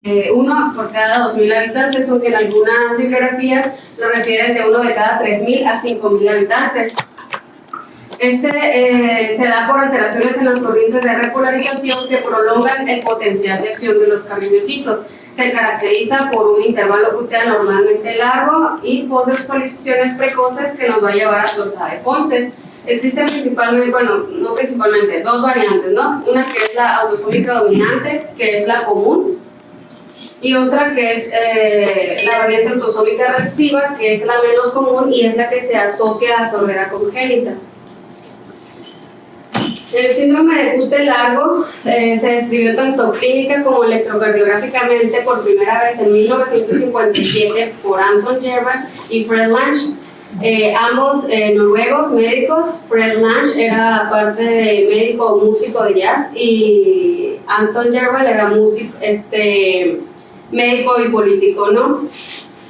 uno por cada 2.000 habitantes, aunque en algunas bibliografías lo refieren de uno de cada 3.000 a 5.000 habitantes. Se da por alteraciones en las corrientes de repolarización que prolongan el potencial de acción de los cardiomicitos. Se caracteriza por un intervalo QT normalmente largo y posdespolarizaciones precoces que nos va a llevar a Tosada de Pontes. Existen principalmente, bueno, no principalmente, dos variantes, ¿no? Una que es la autosómica dominante, que es la común, y otra que es la variante autosómica recesiva, que es la menos común y es la que se asocia a sordera congénita. El síndrome de QT largo se describió tanto clínica como electrocardiográficamente por primera vez en 1957 por Anton Jervell y Fred Lange. Ambos noruegos médicos. Fred Lange era parte de médico músico de jazz y Anton Jervell era músico, médico y político, ¿no?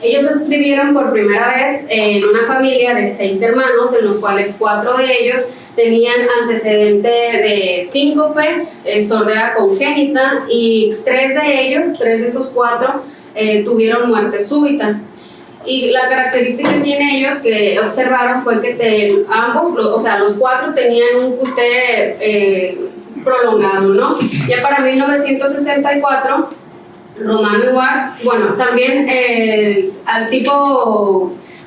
Ellos escribieron por primera vez en una familia de 6 hermanos, en los cuales 4 de ellos tenían antecedente de síncope, sordera congénita, y 3 de esos 4 tuvieron muerte súbita. Y la característica que tienen ellos que observaron fue que los 4 tenían un QT prolongado, ¿no? Ya para 1964, Romano y Ward, bueno, también a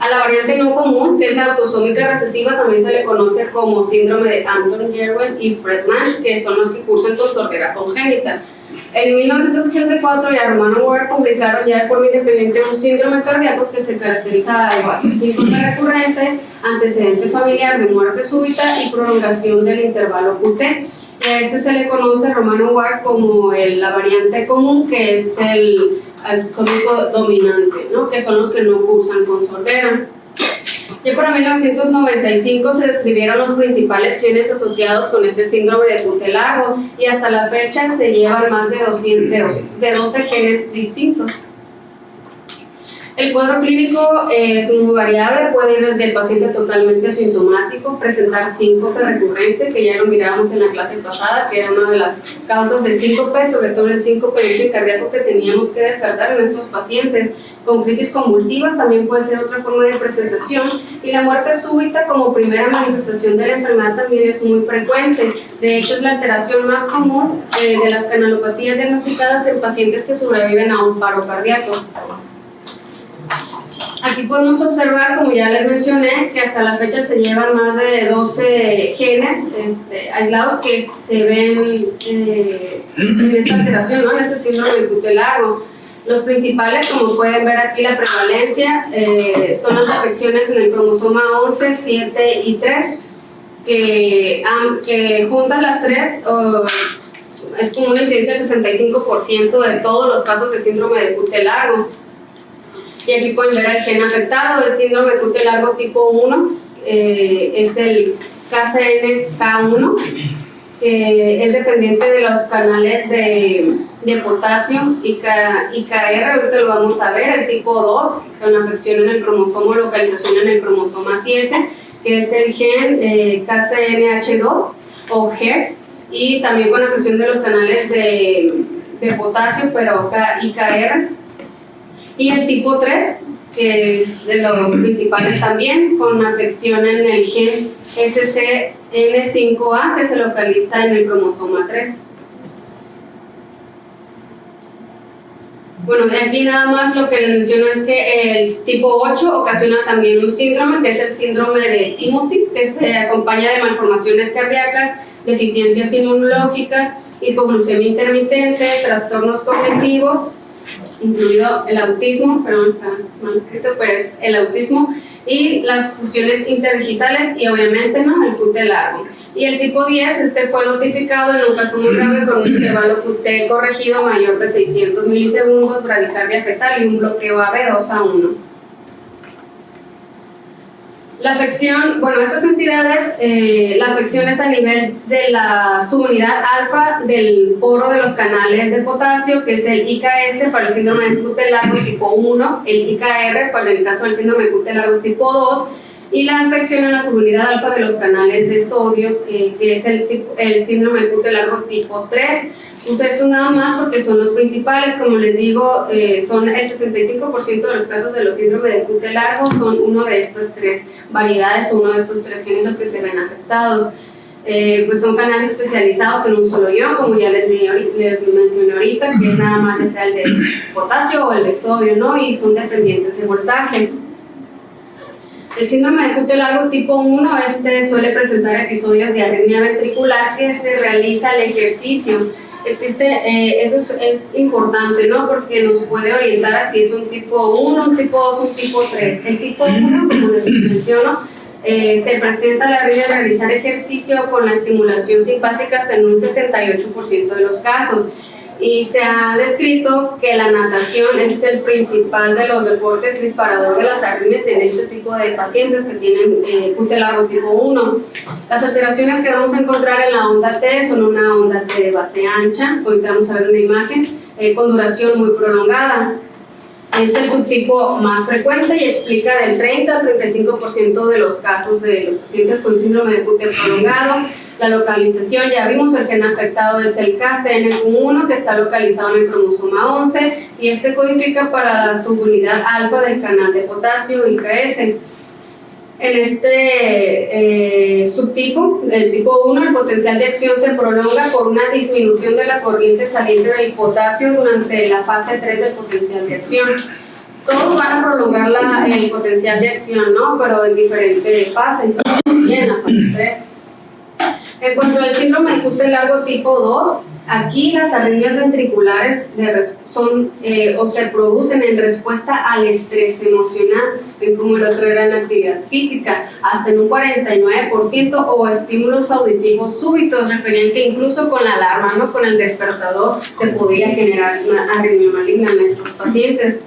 la variante no común, que es la autosómica recesiva, también se le conoce como síndrome de Anton Jervell y Fred Lange, que son los que cursan con sordera congénita. En 1964 ya Romano y Ward publicaron ya de forma independiente un síndrome cardíaco que se caracteriza igual: síndrome recurrente, antecedente familiar de muerte súbita y prolongación del intervalo QT. A este se le conoce, Romano y Ward, como la variante común, que es el autosómico dominante, ¿no? Que son los que no cursan con sordera. Ya para 1995 se describieron los principales genes asociados con este síndrome de QT largo y hasta la fecha se llevan más de 12 genes distintos. El cuadro clínico es muy variable, puede ir desde el paciente totalmente asintomático, presentar síncope recurrente, que ya lo miramos en la clase pasada, que era una de las causas de síncope, sobre todo el síncope cardíaco que teníamos que descartar en estos pacientes. Con crisis convulsivas también puede ser otra forma de presentación, y la muerte súbita como primera manifestación de la enfermedad también es muy frecuente. De hecho, es la alteración más común de las canalopatías diagnosticadas en pacientes que sobreviven a un paro cardíaco. Aquí podemos observar, como ya les mencioné, que hasta la fecha se llevan más de 12 genes aislados que se ven en esta alteración, ¿no? En este síndrome de QT largo. Los principales, como pueden ver aquí, la prevalencia son las afecciones en el cromosoma 11, 7 y 3, que juntas las 3 es como una incidencia del 65% de todos los casos de síndrome de QT largo. Y aquí pueden ver el gen afectado. El síndrome de QT largo tipo 1 es el KCNK1, que es dependiente de los canales de potasio y KR, ahorita lo vamos a ver. El tipo 2, con afección en el cromosoma, localización en el cromosoma 7, que es el gen KCNH2 o HER, y también con afección de los canales de potasio, pero IKR. Y el tipo 3, que es de los principales también, con afección en el gen SCN5A, que se localiza en el cromosoma 3. Bueno, aquí nada más lo que les menciono es que el tipo 8 ocasiona también un síndrome, que es el síndrome de Timothy, que se acompaña de malformaciones cardíacas, deficiencias inmunológicas, hipoglucemia intermitente, trastornos cognitivos, incluido el autismo, perdón, está mal escrito, pero es el autismo, y las fusiones interdigitales, y obviamente, ¿no?, el QT largo. Y el tipo 10, fue notificado en un caso muy grave con un intervalo QT corregido mayor de 600 milisegundos, bradicardia fetal y un bloqueo AB 2:1. La afección, bueno, estas entidades, la afección es a nivel de la subunidad alfa del poro de los canales de potasio, que es el IKS para el síndrome de QT largo tipo 1, el IKR para el caso del síndrome de QT largo tipo 2, y la afección en la subunidad alfa de los canales de sodio, que es el síndrome de QT largo tipo 3. Puse estos nada más porque son los principales, como les digo, son el 65% de los casos de los síndromes de cúter largo, son uno de estas tres variedades, uno de estos tres géneros que se ven afectados. Pues son canales especializados en un solo ion, como ya les mencioné ahorita, que es nada más ya sea el de potasio o el de sodio, ¿no? Y son dependientes de voltaje. El síndrome de cúter largo tipo 1 suele presentar episodios de arritmia ventricular que se realiza al ejercicio. Eso es importante, ¿no? Porque nos puede orientar a si es un tipo 1, un tipo 2, un tipo 3. El tipo 1, como les menciono, se presenta la arritmia de realizar ejercicio con la estimulación simpática en un 68% de los casos. Y se ha descrito que la natación es el principal de los deportes disparador de las arritmias en este tipo de pacientes que tienen cúter largo tipo 1. Las alteraciones que vamos a encontrar en la onda T son una onda T de base ancha, ahorita vamos a ver una imagen, con duración muy prolongada. Es el subtipo más frecuente y explica del 30 al 35% de los casos de los pacientes con síndrome de cúter prolongado. La localización, ya vimos, el gen afectado es el KCNQ1, que está localizado en el cromosoma 11 y codifica para la subunidad alfa del canal de potasio IKS. En este subtipo, el tipo 1, el potencial de acción se prolonga por una disminución de la corriente saliente del potasio durante la fase 3 del potencial de acción. Todos van a prolongar el potencial de acción, ¿no? Pero en diferentes fases, en la fase 3. En cuanto al síndrome de cúter largo tipo 2, aquí las arritmias ventriculares se producen en respuesta al estrés emocional, ven como el otro era en la actividad física, hasta en un 49%, o estímulos auditivos súbitos, referían que incluso con la alarma, ¿no? Con el despertador, se podía generar una arritmia maligna en estos pacientes.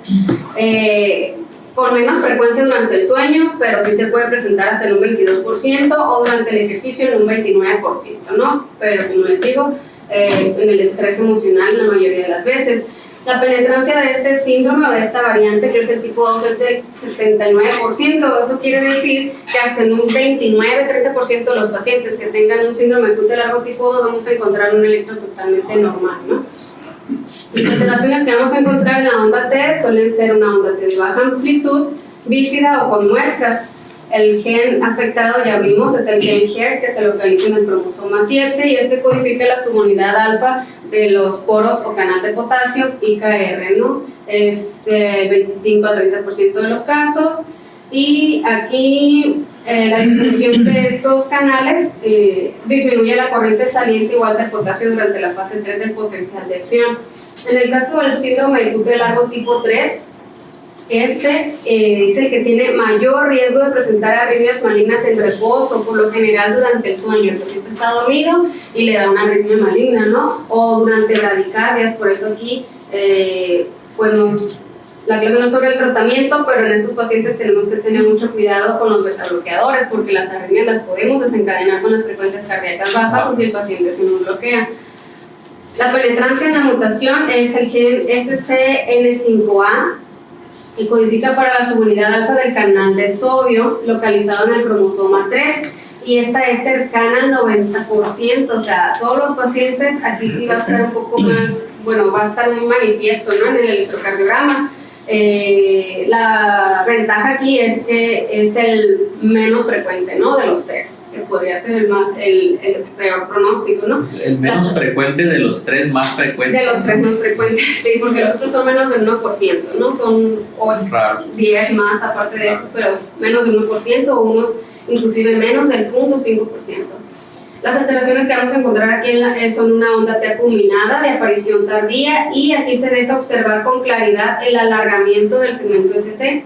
Con menos frecuencia durante el sueño, pero sí se puede presentar hasta en un 22%, o durante el ejercicio en un 29%, ¿no? Pero como les digo, en el estrés emocional la mayoría de las veces. La penetrancia de este síndrome o de esta variante, que es el tipo 2, es del 79%. Eso quiere decir que hasta en un 29-30% de los pacientes que tengan un síndrome de cúter largo tipo 2 vamos a encontrar un electro totalmente normal, ¿no? Las alteraciones que vamos a encontrar en la onda T suelen ser una onda T de baja amplitud, bífida o con muescas. El gen afectado, ya vimos, es el gen HER, que se localiza en el cromosoma 7 y codifica la subunidad alfa de los poros o canal de potasio, IKR, ¿no? Es 25 al 30% de los casos. Y aquí la disminución de estos canales disminuye la corriente saliente igual de potasio durante la fase 3 del potencial de acción. En el caso del síndrome de cúter largo tipo 3, dice que tiene mayor riesgo de presentar arritmias malignas en reposo, por lo general durante el sueño. El paciente está dormido y le da una arritmia maligna, ¿no? O durante radicardias, por eso aquí, la clase no es sobre el tratamiento, pero en estos pacientes tenemos que tener mucho cuidado con los betabloqueadores, porque las arritmias las podemos desencadenar con las frecuencias cardíacas bajas o si el paciente se nos bloquea. La penetrancia en la mutación es el gen SCN5A y codifica para la subunidad alfa del canal de sodio localizado en el cromosoma 3 y esta es cercana al 90%, o sea, todos los pacientes aquí sí va a estar un poco más, va a estar muy manifiesto, ¿no? En el electrocardiograma. La ventaja aquí es que es el menos frecuente, ¿no? De los tres, que podría ser el peor pronóstico, ¿no? El menos frecuente de los tres más frecuentes. De los tres más frecuentes, sí, porque los otros son menos del 1%, ¿no? Son 10 más aparte de estos, pero menos del 1%, o unos inclusive menos del 0.5%. Las alteraciones que vamos a encontrar aquí son una onda T acuminada de aparición tardía y aquí se deja observar con claridad el alargamiento del segmento ST.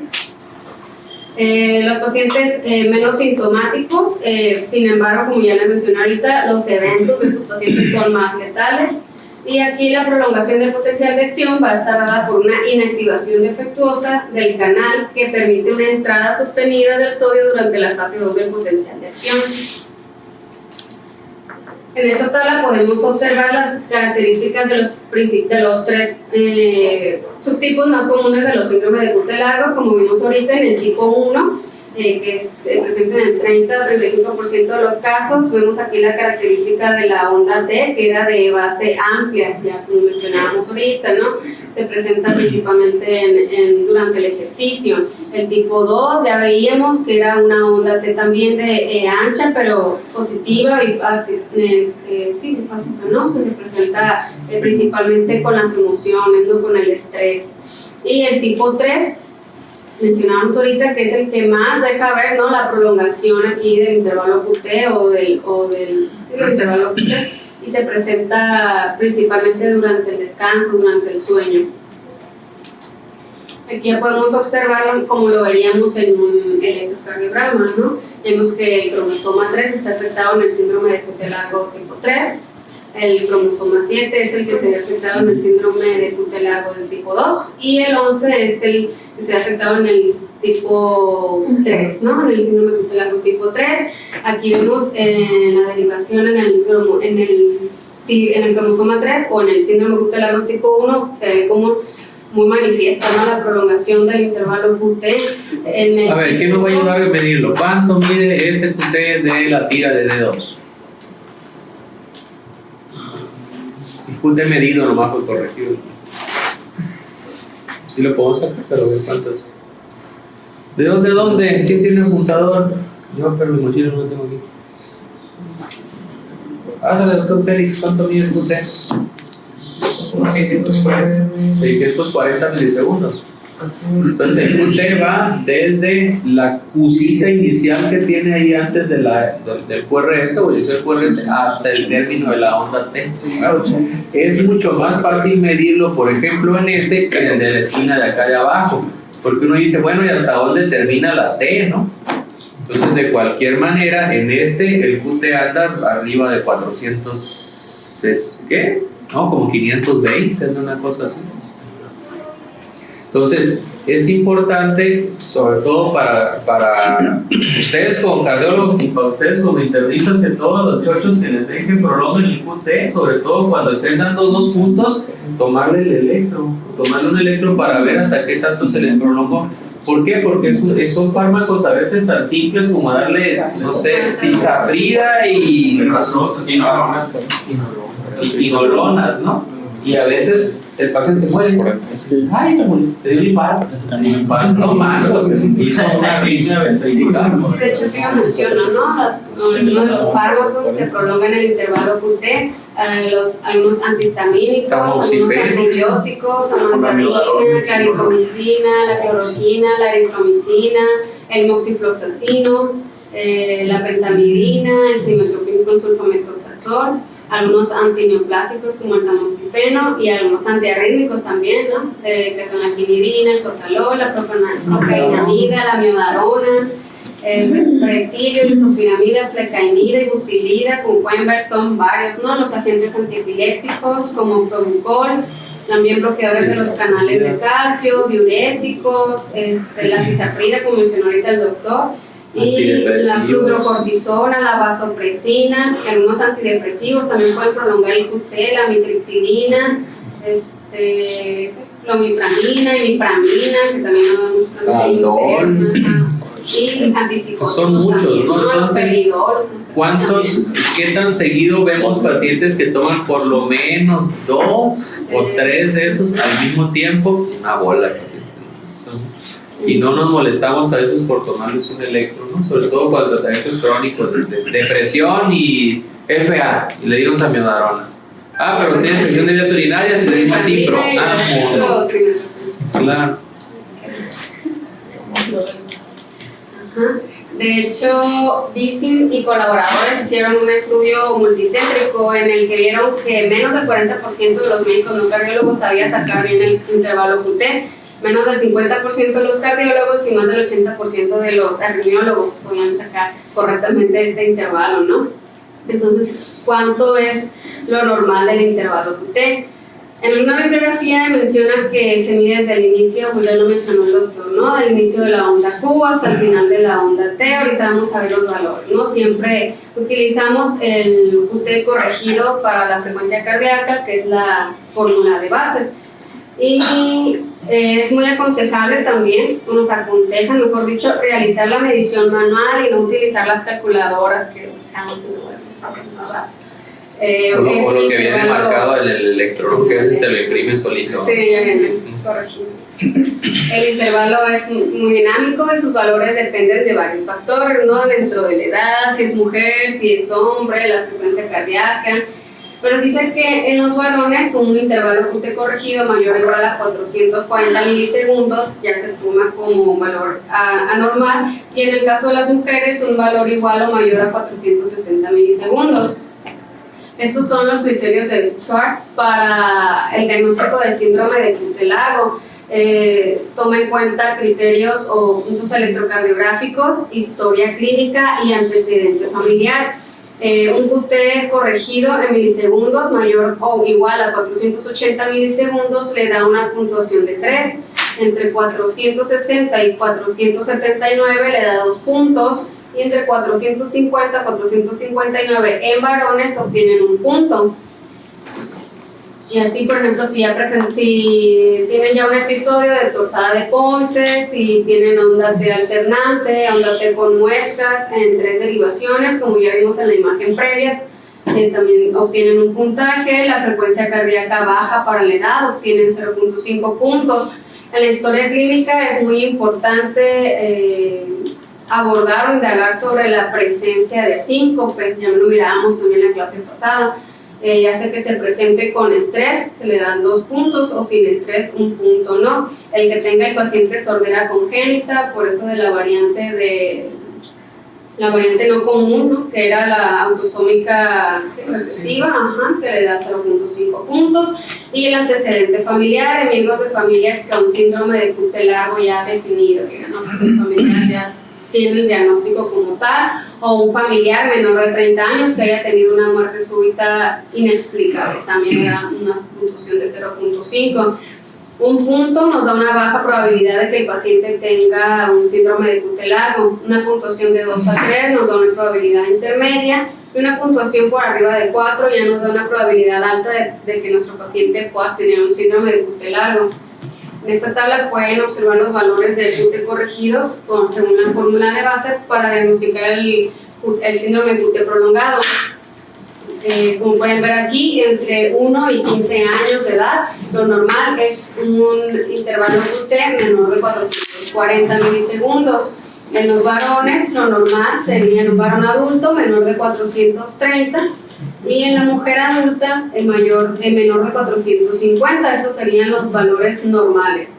Los pacientes menos sintomáticos, sin embargo, como ya les mencioné ahorita, los eventos de estos pacientes son más letales. Y aquí la prolongación del potencial de acción va a estar dada por una inactivación defectuosa del canal que permite una entrada sostenida del sodio durante la fase 2 del potencial de acción. En esta tabla podemos observar las características de los tres subtipos más comunes de los síndromes de cúter largo, como vimos ahorita en el tipo 1. que se presenta en el 30-35% de los casos. Vemos aquí la característica de la onda T, que era de base amplia, ya como mencionábamos ahorita, ¿no? Se presenta principalmente durante el ejercicio. El tipo 2 ya veíamos que era una onda T también de ancha, pero positiva y básica, ¿no? Que se presenta principalmente con las emociones, ¿no? Con el estrés. Y el tipo 3 mencionábamos ahorita que es el que más deja ver, ¿no? La prolongación aquí del intervalo QT o del intervalo QT, y se presenta principalmente durante el descanso, durante el sueño. Aquí ya podemos observarlo como lo veríamos en un electrocardiograma, ¿no? Vemos que el cromosoma 3 está afectado en el síndrome de QT largo tipo 3. El cromosoma 7 es el que se ve afectado en el síndrome de QT largo del tipo 2, y el 11 es el que se ve afectado en el tipo 3, ¿no? En el síndrome de QT largo tipo 3. Aquí vemos la derivación en el cromosoma 3 o en el síndrome de QT largo tipo 1, se ve como muy manifiesta, ¿no? La prolongación del intervalo QT. A ver, ¿qué nos va a ayudar a medirlo? ¿Cuánto mide ese QT de la tira de D2? QT medido nomás por corregir. Sí lo puedo sacar, pero ver cuántos. ¿De dónde? ¿Quién tiene un contador? Yo, pero mi mochila no lo tengo aquí. Hágale, doctor Félix, ¿cuánto mide el QT? 640 milisegundos. Entonces el QT va desde la cusita inicial que tiene ahí antes del QRS o el QRS hasta el término de la onda T. Es mucho más fácil medirlo, por ejemplo, en ese que en el de la esquina de acá de abajo, porque uno dice, bueno, ¿y hasta dónde termina la T, no? Entonces, de cualquier manera, en el QT anda arriba de 400, ¿qué? No, como 520, una cosa así. Entonces, es importante, sobre todo para ustedes como cardiólogos y para ustedes como internistas, que todos los chochos que les dejen prolonguen el QT, sobre todo cuando estén dando 2 puntos, tomarle un electro para ver hasta qué tanto se les prolongó. ¿Por qué? Porque son fármacos a veces tan simples como darle, no sé, cisaprida y inolonas, ¿no? Y a veces el paciente se muere. Ay, se murió. Te dio un infarto. No mames, hizo una arritmia ventricular. De hecho, que menciono, ¿no? Los fármacos que prolongan el intervalo QT, algunos antihistamínicos, algunos antibióticos, amantadina, claritromicina, la cloroquina, la eritromicina, el moxifloxacino, la pentamidina, el trimestoprim con sulfametoxazol, algunos antineoplásicos como el tamoxifeno y algunos antiarrítmicos también, ¿no? Que son la quinidina, el sotalol, la procainamida, la miodarona, el pretilio, isofenamida, flecainida y butilida, como pueden ver son varios, ¿no? Los agentes antiepilépticos como Probucol, también bloqueadores de los canales de calcio, diuréticos, la cisaprida, como mencionó ahorita el doctor, y la fludrocortisona, la vasopresina, algunos antidepresivos también pueden prolongar el QT, la mitriptilina, clomipramina, imipramina, que también nos dan y antipsicóticos. Son muchos, ¿no? Entonces, ¿qué tan seguido vemos pacientes que toman por lo menos 2 o 3 de esos al mismo tiempo? Una bola, paciente. Y no nos molestamos a veces por tomarles un electro, ¿no? Sobre todo cuando el tratamiento es crónico de depresión y FA, y le dimos amiodarona. Pero tiene infección de vías urinarias, le dimos cipro. Claro. De hecho, Biskin y colaboradores hicieron un estudio multicéntrico en el que vieron que menos del 40% de los médicos no cardiólogos sabía sacar bien el intervalo QT, menos del 50% de los cardiólogos y más del 80% de los arritmiólogos podían sacar correctamente este intervalo, ¿no? Entonces, ¿cuánto es lo normal del intervalo QT? En una bibliografía menciona que se mide desde el inicio, pues ya lo mencionó el doctor, ¿no? Del inicio de la onda Q hasta el final de la onda T. Ahorita vamos a ver los valores, ¿no? Siempre utilizamos el QT corregido para la frecuencia cardíaca, que es la fórmula de base. Y Es muy aconsejable también, nos aconsejan, mejor dicho, realizar la medición manual y no utilizar las calculadoras que usamos en o lo que viene marcado el electrón, que es lo imprime solito. Sí, correcto. El intervalo es muy dinámico y sus valores dependen de varios factores, ¿no? Dentro de la edad, si es mujer, si es hombre, la frecuencia cardíaca. Pero sí sé que en los varones un intervalo QT corregido mayor o igual a 440 milisegundos ya se toma como un valor anormal, y en el caso de las mujeres un valor igual o mayor a 460 milisegundos. Estos son los criterios de Schwartz para el diagnóstico del síndrome de QT largo. Toma en cuenta criterios o puntos electrocardiográficos, historia clínica y antecedente familiar. Un QT corregido en milisegundos mayor o igual a 480 milisegundos le da una puntuación de 3. Entre 460 y 479 le da 2 puntos. Y entre 450 y 459 en varones obtienen 1 punto. Y así, por ejemplo, si tienen ya un episodio de torsada de Ponte, si tienen onda T alternante, onda T con muescas en 3 derivaciones, como ya vimos en la imagen previa, también obtienen 1 puntaje. La frecuencia cardíaca baja para la edad, obtienen 0.5 puntos. En la historia clínica es muy importante abordar o indagar sobre la presencia de síncope, ya lo mirábamos también en la clase pasada. Ya sea que se presente con estrés, se le dan 2 puntos, o sin estrés 1 punto, ¿no? El que tenga el paciente sordera congénita, por eso de la variante no común, ¿no? Que era la autosómica recesiva, que le da 0.5 puntos, y el antecedente familiar, en miembros de familia con síndrome de QT largo ya definido, que no, el familiar ya tiene el diagnóstico como tal, o un familiar menor de 30 años que haya tenido una muerte súbita inexplicable, también da una puntuación de 0.5. 1 punto nos da una baja probabilidad de que el paciente tenga un síndrome de QT largo. Una puntuación de 2 a 3 nos da una probabilidad intermedia, y una puntuación por arriba de 4 ya nos da una probabilidad alta de que nuestro paciente pueda tener un síndrome de QT largo. En esta tabla pueden observar los valores de QT corregidos según la fórmula de base para diagnosticar el síndrome de QT prolongado. Como pueden ver aquí, entre 1 y 15 años de edad, lo normal es un intervalo QT menor de 440 milisegundos. En los varones, lo normal sería en un varón adulto menor de 430, y en la mujer adulta menor de 450. Estos serían los valores normales.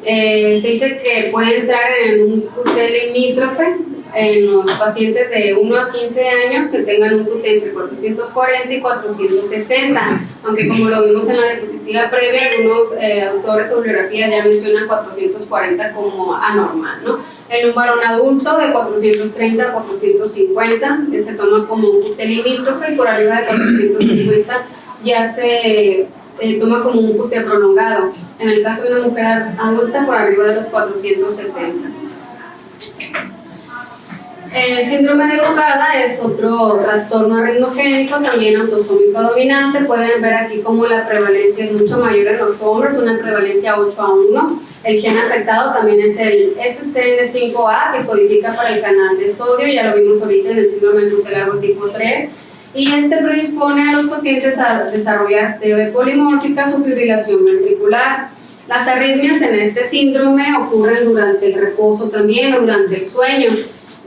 Se dice que puede entrar en un QT limítrofe en los pacientes de 1 a 15 años que tengan un QT entre 440 y 460, aunque como lo vimos en la diapositiva previa, algunos autores o bibliografías ya mencionan 440 como anormal, ¿no? En un varón adulto de 430 a 450 se toma como un QT limítrofe, y por arriba de 450 ya se toma como un QT prolongado. En el caso de una mujer adulta, por arriba de los 470. El síndrome de Brugada es otro trastorno arritmogénico, también autosómico dominante. Pueden ver aquí como la prevalencia es mucho mayor en los hombres, una prevalencia 8 a 1. El gen afectado también es el SCN5A, que codifica para el canal de sodio, ya lo vimos ahorita en el síndrome de QT largo tipo 3. Y este predispone a los pacientes a desarrollar TB polimórficas o fibrilación ventricular. Las arritmias en este síndrome ocurren durante el reposo también o durante el sueño,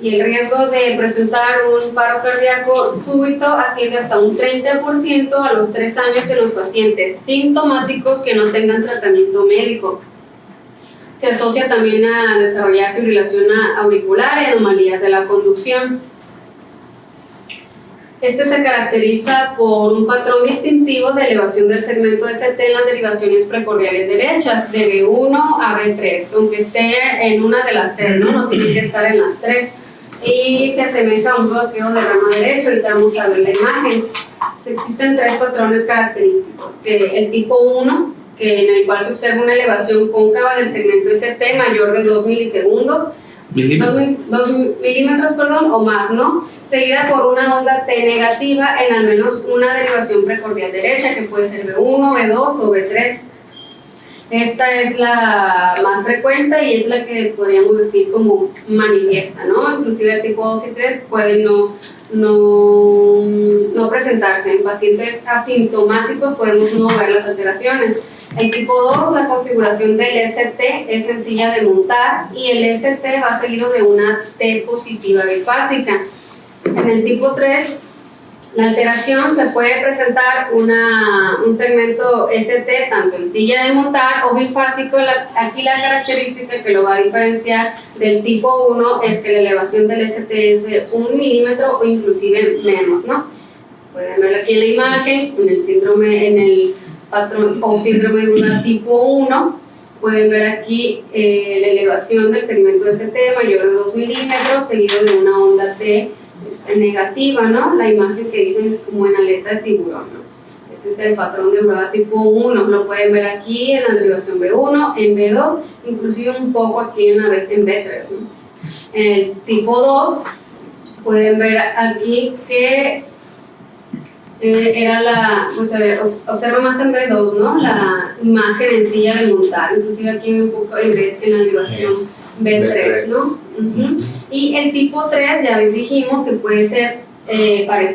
y el riesgo de presentar un paro cardíaco súbito asciende hasta un 30% a los 3 años en los pacientes sintomáticos que no tengan tratamiento médico. Se asocia también a desarrollar fibrilación auricular y anomalías de la conducción. Este se caracteriza por un patrón distintivo de elevación del segmento de CT en las derivaciones precordiales derechas, de B1 a B3, aunque esté en una de las 3, no tiene que estar en las 3. Y se asemeja a un bloqueo de rama derecho. Ahorita vamos a ver la imagen. Existen 3 patrones característicos. El tipo 1, en el cual se observa una elevación cóncava del segmento ST mayor de 2 milisegundos, 2 milímetros, o más, ¿no? Seguida por una onda T negativa en al menos una derivación precordial derecha, que puede ser B1, B2 o B3. Esta es la más frecuente y es la que podríamos decir como manifiesta, ¿no? Inclusive el tipo 2 y 3 pueden no presentarse. En pacientes asintomáticos podemos no ver las alteraciones. El tipo 2, la configuración del ST es sencilla de montar y el ST va seguido de una T positiva bifásica. En el tipo 3, la alteración se puede presentar un segmento ST tanto en silla de montar o bifásico. Aquí la característica que lo va a diferenciar del tipo 1 es que la elevación del ST es de 1 milímetro o inclusive menos, ¿no? Pueden verlo aquí en la imagen, en el patrón o síndrome de Brugada tipo 1. Pueden ver aquí la elevación del segmento ST mayor de 2 milímetros seguido de una onda T negativa, ¿no? La imagen que dicen como en aleta de tiburón, ¿no? Ese es el patrón de Brugada tipo 1, lo pueden ver aquí en la derivación B1, en B2, inclusive un poco aquí en B3, ¿no? En el tipo 2 pueden ver aquí que pues observa más en B2, ¿no? La imagen en silla de montar, inclusive aquí un poco en la derivación B3, ¿no? Y el tipo 3 ya dijimos que puede ser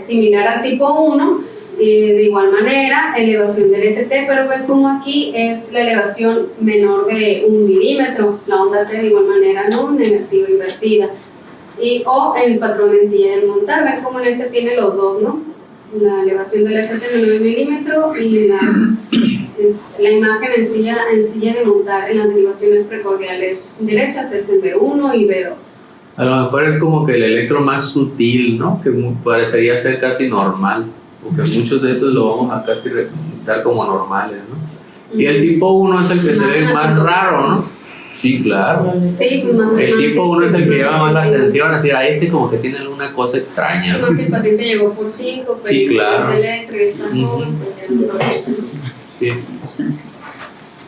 similar al tipo 1, de igual manera, elevación del ST, pero ven como aquí es la elevación menor de 1 milímetro, la onda T de igual manera, ¿no? Negativa invertida. O el patrón en silla de montar, ven como en este tiene los dos, ¿no? La elevación del ST de 9 milímetros y la imagen en silla de montar en las derivaciones precordiales derechas es en B1 y B2. A lo mejor es como que el electro más sutil, ¿no? Que parecería ser casi normal, porque muchos de esos lo vamos a casi representar como normales, ¿no? Y el tipo 1 es el que se ve más raro, ¿no? Sí, claro. Sí, pues más el tipo 1 es el que llama más la atención, así, a ese como que tiene alguna cosa extraña. Más si el paciente llegó por 5, sí, claro. Sí.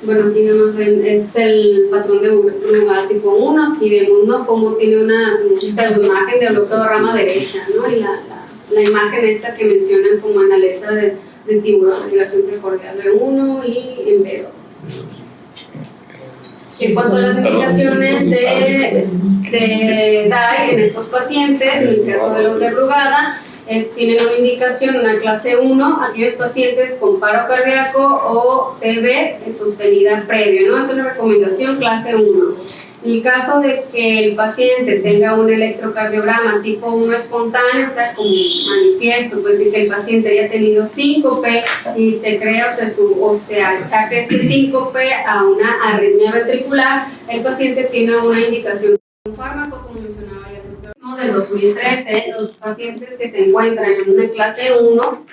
Bueno, aquí nada más ven, es el patrón de Brugada tipo 1, aquí vemos, ¿no? Cómo tiene una pseudoimagen de bloqueo de rama derecha, ¿no? Y la imagen esta que mencionan como en la letra de tiburón, derivación precordial B1 y en B2. En cuanto a las indicaciones de DAI en estos pacientes, en el caso de los de Brugada, tienen una indicación, una clase 1, aquellos pacientes con paro cardíaco o TB sostenida previo, ¿no? Es una recomendación clase 1. En el caso de que el paciente tenga un electrocardiograma tipo 1 espontáneo, o sea, como manifiesto, puede decir que el paciente haya tenido síncope y se crea o se achaque este síncope a una arritmia ventricular, el paciente tiene una indicación de un fármaco, como mencionaba ya el doctor, del 2013, los pacientes que se encuentran en una clase 1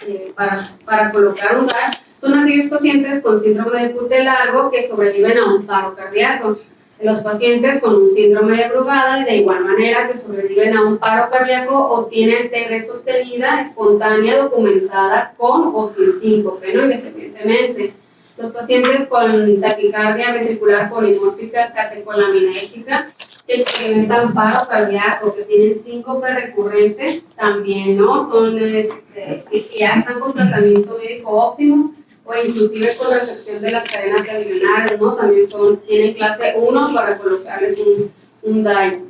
para colocar un DAI son aquellos pacientes con síndrome de QT largo que sobreviven a un paro cardíaco. Los pacientes con un síndrome de Brugada y de igual manera que sobreviven a un paro cardíaco o tienen TB sostenida, espontánea, documentada con o sin síncope, ¿no? Independientemente. Los pacientes con taquicardia ventricular polimórfica catecolaminergica que experimentan paro cardíaco, que tienen síncope recurrente, también, ¿no? Son que ya están con tratamiento médico óptimo o inclusive con resección de las cadenas ganglionares, ¿no? También tienen clase 1 para colocarles un DAI.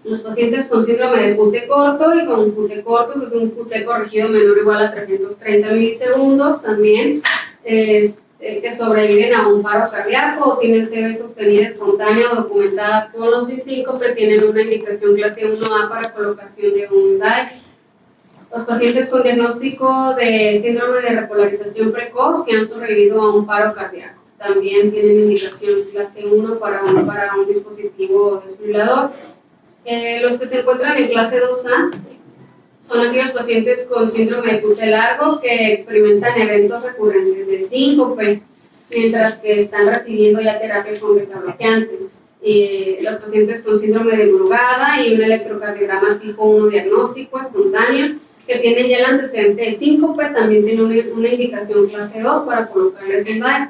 Los pacientes con síndrome de QT corto y con QT corto, que es un QT corregido menor o igual a 330 milisegundos, también que sobreviven a un paro cardíaco o tienen TB sostenida espontánea o documentada con o sin síncope, tienen una indicación clase 1A para colocación de un DAI. Los pacientes con diagnóstico de síndrome de repolarización precoz que han sobrevivido a un paro cardíaco también tienen indicación clase 1 para un dispositivo desfibrilador. Los que se encuentran en clase 2A son aquellos pacientes con síndrome de QT largo que experimentan eventos recurrentes de síncope mientras que están recibiendo ya terapia con beta bloqueante. Los pacientes con síndrome de Brugada y un electrocardiograma tipo 1 diagnóstico espontáneo que tienen ya el antecedente de síncope también tienen una indicación clase 2 para colocarles un DAI.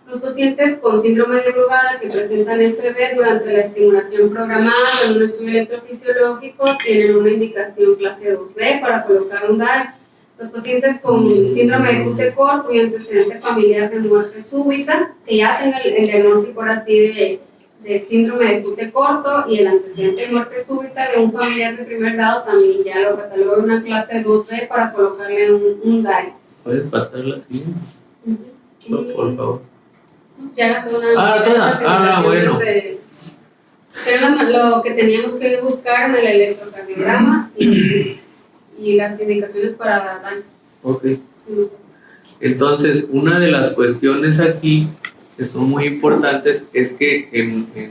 Los pacientes con síndrome de Brugada que presentan FB durante la estimulación programada en un estudio electrofisiológico tienen una indicación clase 2B para colocar un DAI. Los pacientes con síndrome de QT corto y antecedente familiar de muerte súbita, que ya tengan el diagnóstico ahora sí de síndrome de QT corto y el antecedente de muerte súbita de un familiar de primer grado, también ya lo catalogo en una clase 2B para colocarle un DAI. ¿Puedes pasar la siguiente? Por favor. Ya todas bueno. Era lo que teníamos que buscar en el electrocardiograma y las indicaciones para dar. Ok. Entonces, una de las cuestiones aquí que son muy importantes es que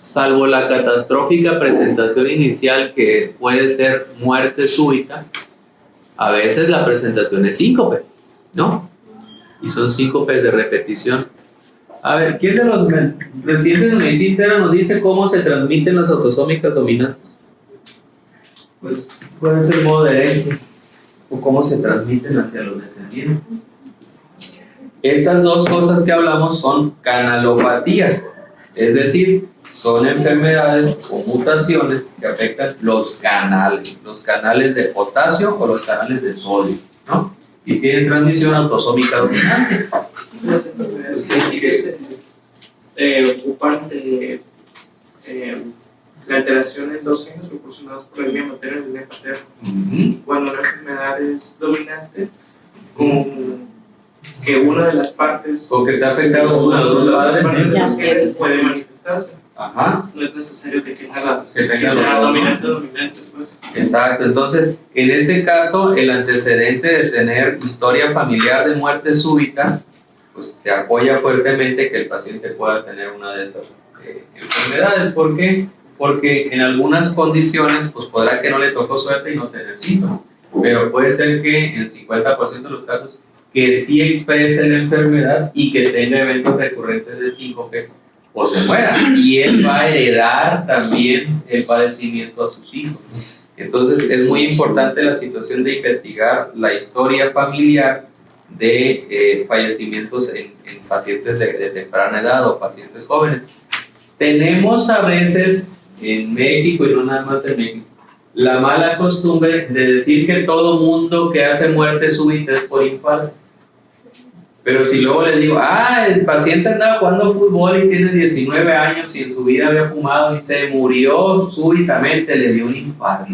salvo la catastrófica presentación inicial que puede ser muerte súbita, a veces la presentación es síncope, ¿no? Y son síncopes de repetición. A ver, ¿quién de los residentes de medicina nos dice cómo se transmiten las autosómicas dominantes? Pues puede ser modo de herencia o cómo se transmiten hacia los descendientes. Estas dos cosas que hablamos son canalopatías, es decir, son enfermedades o mutaciones que afectan los canales de potasio o los canales de sodio, ¿no? Y tienen transmisión autosómica dominante. Las enfermedades que ocupan de la alteración en dos genes proporcionados por la línea materna y la línea paterna. Cuando una enfermedad es dominante, con que una de las partes o que se ha afectado uno de los dos padres de los genes puede manifestarse. Ajá. No es necesario que tenga sea dominante, pues. Exacto, entonces en este caso el antecedente de tener historia familiar de muerte súbita pues te apoya fuertemente que el paciente pueda tener una de estas enfermedades. ¿Por qué? Porque en algunas condiciones pues podrá que no le tocó suerte y no tener síntomas, pero puede ser que en el 50% de los casos que sí exprese la enfermedad y que tenga eventos recurrentes de síncope o se muera, y él va a heredar también el padecimiento a sus hijos. Entonces es muy importante la situación de investigar la historia familiar de fallecimientos en pacientes de temprana edad o pacientes jóvenes. Tenemos a veces en México, y no nada más en México, la mala costumbre de decir que todo mundo que hace muerte súbita es por infarto. Pero si luego les digo, el paciente andaba jugando fútbol y tiene 19 años y en su vida había fumado y se murió súbitamente, le dio un infarto.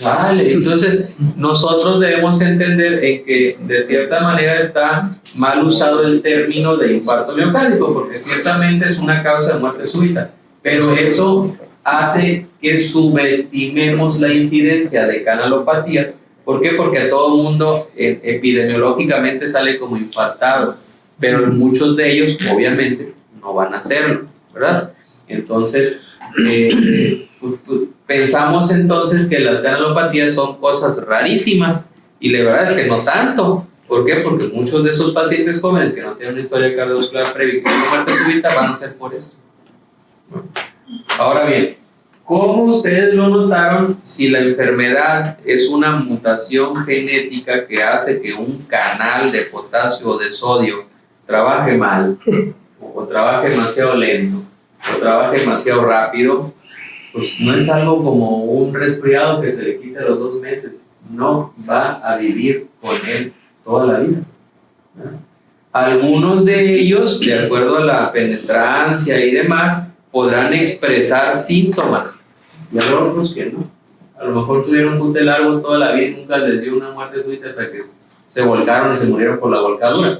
Vale, entonces nosotros debemos entender en que de cierta manera está mal usado el término de infarto miocárdico, porque ciertamente es una causa de muerte súbita, pero eso hace que subestimemos la incidencia de canalopatías. ¿Por qué? Porque a todo mundo epidemiológicamente sale como infartado, pero muchos de ellos obviamente no van a hacerlo, ¿verdad? Entonces, pensamos entonces que las canalopatías son cosas rarísimas y la verdad es que no tanto. ¿Por qué? Porque muchos de esos pacientes jóvenes que no tienen una historia cardiovascular previa y que tienen muerte súbita van a ser por esto. Ahora bien, ¿cómo ustedes lo notaron si la enfermedad es una mutación genética que hace que un canal de potasio o de sodio trabaje mal, o trabaje demasiado lento, o trabaje demasiado rápido? Pues no es algo como un resfriado que se le quita a los 2 meses, no va a vivir con él toda la vida. Algunos de ellos, de acuerdo a la penetrancia y demás, podrán expresar síntomas, y habrá otros que no. A lo mejor tuvieron un QT largo toda la vida y nunca les dio una muerte súbita hasta que se volcaron y se murieron por la volcadura.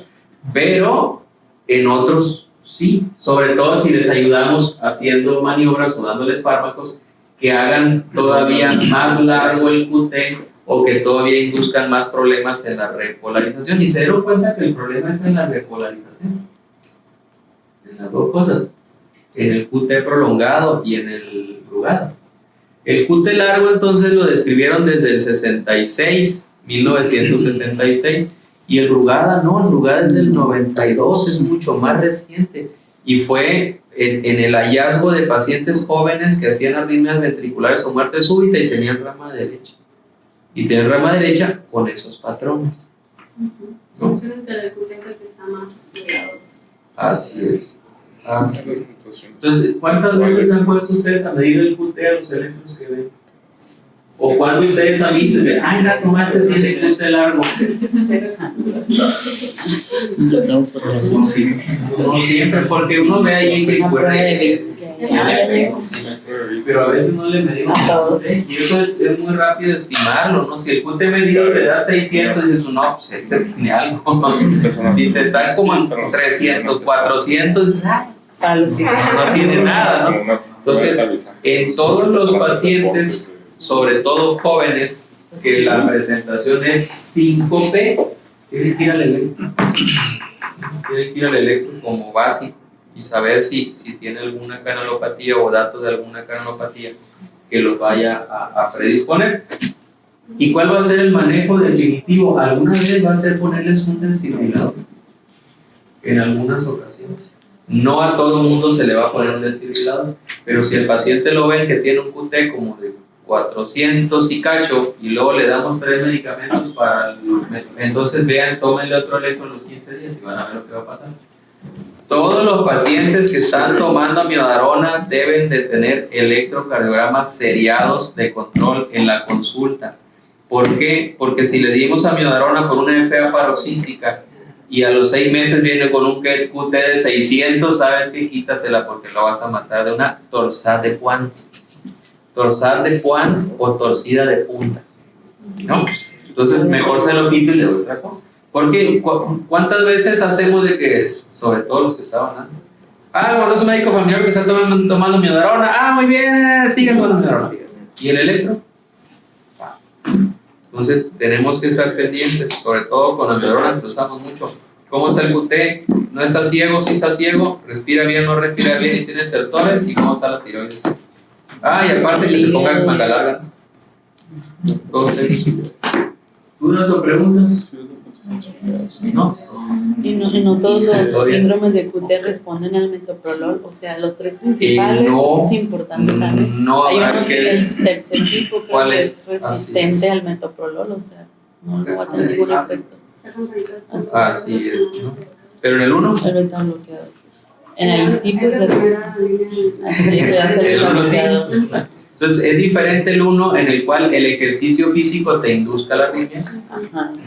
Pero en otros sí, sobre todo si les ayudamos haciendo maniobras o dándoles fármacos que hagan todavía más largo el QT o que todavía induzcan más problemas en la repolarización. Y se dieron cuenta que el problema es en la repolarización, en las dos cosas, en el QT prolongado y en el rugado. El QT largo entonces lo describieron desde el 1966, y el rugada no, el rugada es del 92, es mucho más reciente, y fue en el hallazgo de pacientes jóvenes que hacían arritmias ventriculares o muerte súbita y tenían rama derecha, con esos patrones. Mencionan que el QT es el que está más estudiado. Así es. Entonces, ¿cuántas veces han puesto ustedes a medir el QT a los electros que ven? O cuando ustedes han visto, ay, la tomaste tiene QT largo. No siempre, porque uno ve ahí que pero a veces no le medimos y eso es muy rápido estimarlo, ¿no? Si el QT medido te da 600 y dices, no, pues este tiene algo. Si te está como en 300, 400, no tiene nada, ¿no? Entonces, en todos los pacientes, sobre todo jóvenes, que la presentación es 5P, tiene que ir al electro. Tiene que ir al electro como básico y saber si tiene alguna canalopatía o datos de alguna canalopatía que los vaya a predisponer. ¿Y cuál va a ser el manejo definitivo? Alguna vez va a ser ponerles un desfibrilador, en algunas ocasiones. No a todo el mundo se le va a poner un desfibrilador, pero si el paciente lo ven que tiene un QT como de 400 y cacho y luego le damos 3 medicamentos para entonces vean, tómenle otro electro en los 15 días y van a ver lo que va a pasar. Todos los pacientes que están tomando amiodarona deben de tener electrocardiogramas seriados de control en la consulta. ¿Por qué? Porque si le dimos amiodarona con una FA paroxística y a los 6 meses viene con un QT de 600, sabes que quítasela porque lo vas a matar de una torsade de Points. Torsade de Points o torcida de puntas, ¿no? Entonces mejor se lo quito y le doy otra cosa. Porque ¿cuántas veces hacemos de que, sobre todo los que estaban antes, bueno, es un médico familiar que está tomando amiodarona, muy bien, sigan con amiodarona. ¿Y el electro? Entonces tenemos que estar pendientes, sobre todo con amiodarona que lo usamos mucho. ¿Cómo está el QT? ¿No está ciego? ¿Sí está ciego? ¿Respira bien? ¿No respira bien? ¿Y tiene estertores? ¿Y cómo está la tiroides? Y aparte que se ponga manga larga. Entonces, ¿dudas o preguntas? No. Y no todos los síndromes de QT responden al metoprolol, o sea, los 3 principales es importante también. No, hay uno que el tercer tipo ¿cuál que es resistente al metoprolol, o sea, no va a tener ningún efecto. Así es, ¿no? Pero en el 1 el beta bloqueador. En ahí sí, pues le das el beta bloqueador. Entonces es diferente el 1 en el cual el ejercicio físico te induzca la arritmia,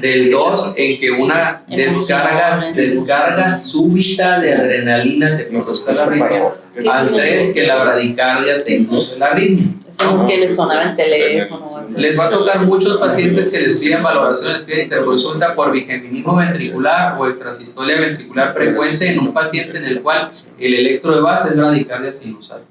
del 2 en que una descarga súbita de adrenalina te produzca la arritmia, al 3 que la bradicardia te induce la arritmia. Son los que les sonaba el teléfono. Les va a tocar muchos pacientes que les piden valoraciones, piden interconsulta por bigeminismo ventricular o extrasistolia ventricular frecuente en un paciente en el cual el electro de base es bradicardia sinusal.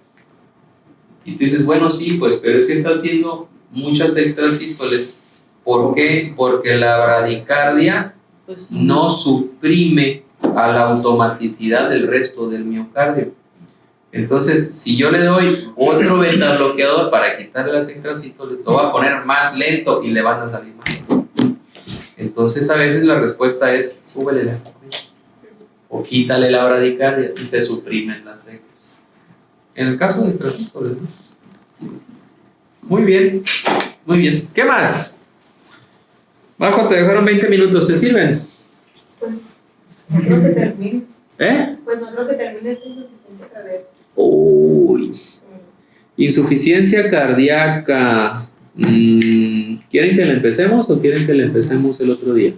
Y tú dices, bueno, sí, pues, pero es que está haciendo muchas extrasístoles. ¿Por qué? Porque la bradicardia no suprime a la automaticidad del resto del miocardio. Entonces, si yo le doy otro beta bloqueador para quitarle las extrasístoles, lo va a poner más lento y le van a salir más. Entonces, a veces la respuesta es, súbele la frecuencia o quítale la bradicardia y se suprimen las extras. En el caso de extrasístoles, ¿no? Muy bien, muy bien. ¿Qué más? Bajo, te dejaron 20 minutos, ¿te sirven? Pues no creo que termine. Pues no creo que termine sin insuficiencia cardíaca. Uy. Insuficiencia cardíaca. ¿Quieren que la empecemos o quieren que la empecemos el otro día?